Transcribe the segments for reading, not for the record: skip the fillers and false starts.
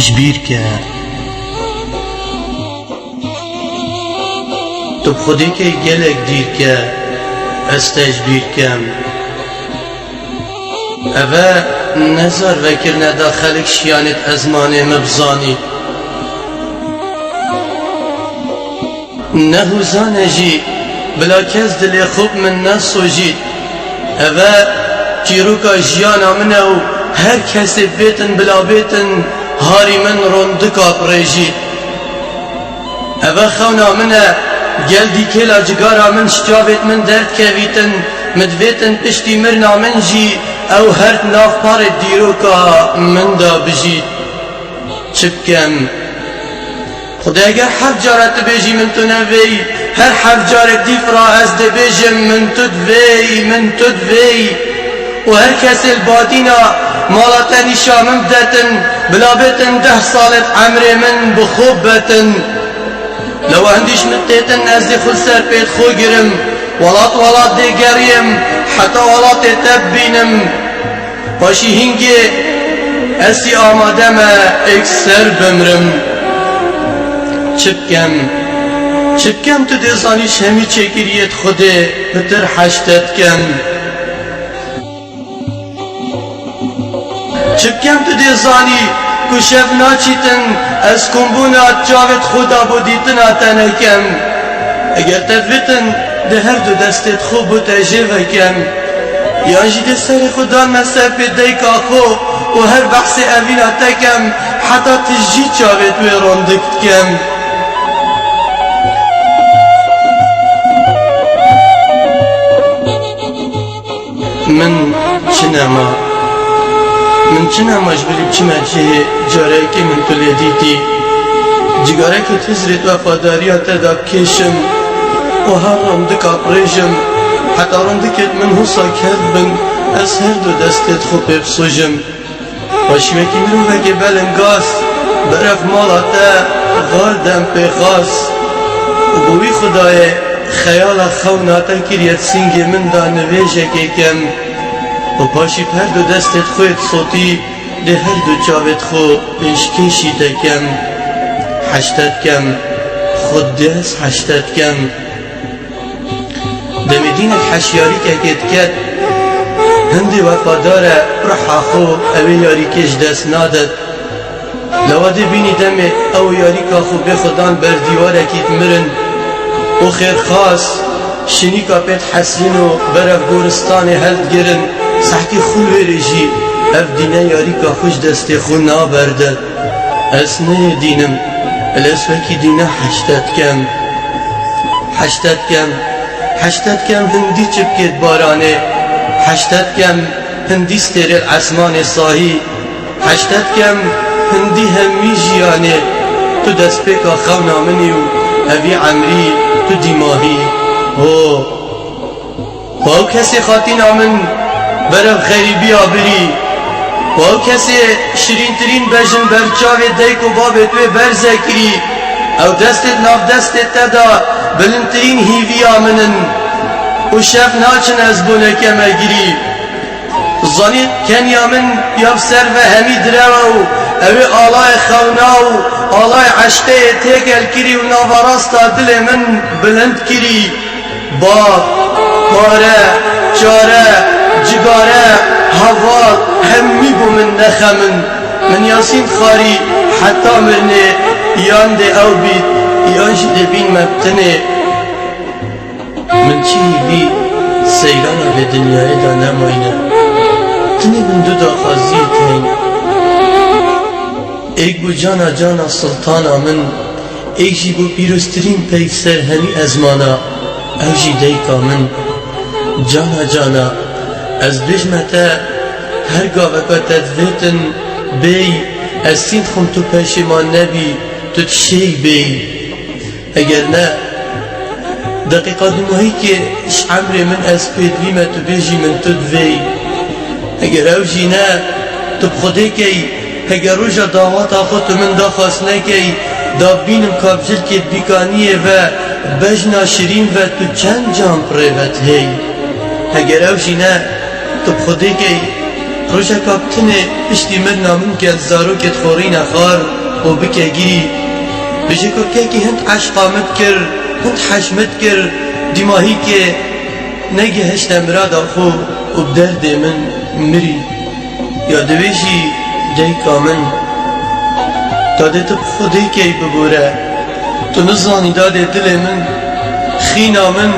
جبیر که تو خودی که گلک دیر که استجبیر کم اوه نظر وکر نداخلک شیانت ازمانه مبزانی نهوزانه جی بلا کس دل خوب من نسو جید اوه چیروکا جیانا منه و هر کسی بیتن بلا بیتن هاری من روندکا پریجید اوه خونا منه گلدی کلا جگارا من شجاوت من درد کویتن مدویتن پشتی مرنا من جی او هرد ناف پار دیروکا من دا بجید چبکم خدا اگر حف جارت بیجی من تو نوی هر حف جارت دی فرا از دی بیجم من تو دوی و هر کسی البادینا مالتا نیشا من بدتن بلا بیتن 10 سالت عمر من بخوب بتن لو عنديش متيتن نازلي خل سر بيت خو جرم ولات دي جريم حتى ولات تبينم باشي هنجي اسي آمادما اكسر بمرم چبکم تو دزانیش همی چکریت خوده بتر حشتت کم چبکم تو دزانی کشف ناچیتن از کمبونات جاوت خدا بودیتن آتنکم اگر تدویتن ده هر دو دستت خوب و تجیوه کم یا جید سر خدا مسیب دیکا خو و هر بحث اوینا تکم حتی تجید جاوت ویروندکت کم من چنما مجبوری بچم اجه جاره که من تو لیدیدی جگاره که تزرید وفاداریات دا بکشم و هر رندکا پریجم حتی رندکت من حسا کرد بن از هر دو دستت خوب بفسوجم باشیوکی منو وگه بلنگاس برف مالاتا غاردم پیغاس و بوی خدای خیال خوناتا کریت سنگ من دا نویجه که کم و پاشی پر دو دستت خویت صوتی ده هر دو جاوت خو پیشکشی دکم حشتت کم خود دست حشتت کم دمیدین الحشیاری که کت هندی وفاداره رحا خو اوی یاری کش دست نادد لواده بینی دمه او یاری که خو بخدان بر دیواره کیت مرن و خیر خاص شنی که پیت حسین و برف گورستان هلد گرن سحکی خو ویرجی اف دینه یاری که خوش دست خو نابرده اس نه دینم الاسوکی دینه حشتت کم هندی چبکت بارانه حشتت کم هندی ستر الاسمان صاحی حشتت کم هندی همی جیانه تو دست پیکا خونا منی و اوی عمری تو دیماهی او کسی خاطینا من برف غریبی آبری و او کسی شیرین ترین بجن برچاوی دیک و بابت و برزکری او دستت ناف دستت تدا بلندترین هیوی آمنن و شف ناچن از بونکه مگری زانی کنیا من یاب سر و همی درو اوی آلای خونا و آلای عشقه تیکل کری و ناوراستا دل من بلند کری باب پاره چاره جگاره هوا همی بو من نخمن من یاسین خاری حتی مرنه یان ده او بید یان جده بین مبتنه من چی بی سیرانا به دنیای دا نماینه تنه من دو دا خازیت هین ایک بو جانا سلطانا من ایک جی بو پیروسترین پیکسر همی ازمانا او جی دیکا من جانا از بجمتا هر گاوکا تدویتن بی از سین خم تو پشمان نبی تو تشی بی اگر نه دقیقا دماهی که اش عمر من از پیدویمه تو بیجی من تو دوی اگر او جی نه تو بخوده کی اگر روژا داماتا خود من دا خواست نکی دا بینم کابجل که بیکانیه و بجنا شیرین و تو چند جام پریوت هی اگر او جی نه تو بخوده که روشا کابتنه اشتی من نامن که زارو کت خورین اخار و بکه گیری بجه کرکه که هند عشقامت کر هند حشمت کر دیماهی که نگه هشت مراد خو و بدرد من مری یا دویشی دیکا من داده تب خودی که ببوره تو نزانی داده دل من خینا من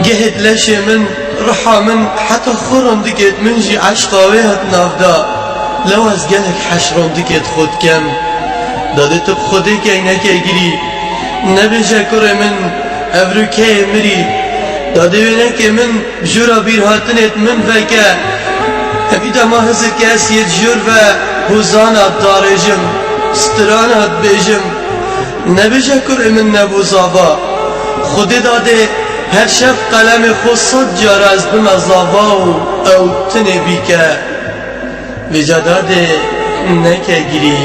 گهد لش من رحا من حتی خورم دکت من جی عشقاوه هت نافدا لو از گلک حشرم دکت خود کم داده تب خودی که نکه گیری نبیشه کره من ابرو که مری داده بینه که من بجورا بیر هاتنت من وکه همیدا ما هزر کسیت جور و حوزانات دارجم سترانات بیجم نبیشه کره من نبوزابا خودی داده هر شب قلم خود صد جار از بمزابا و او تنه بی که وجا داده نکه گیری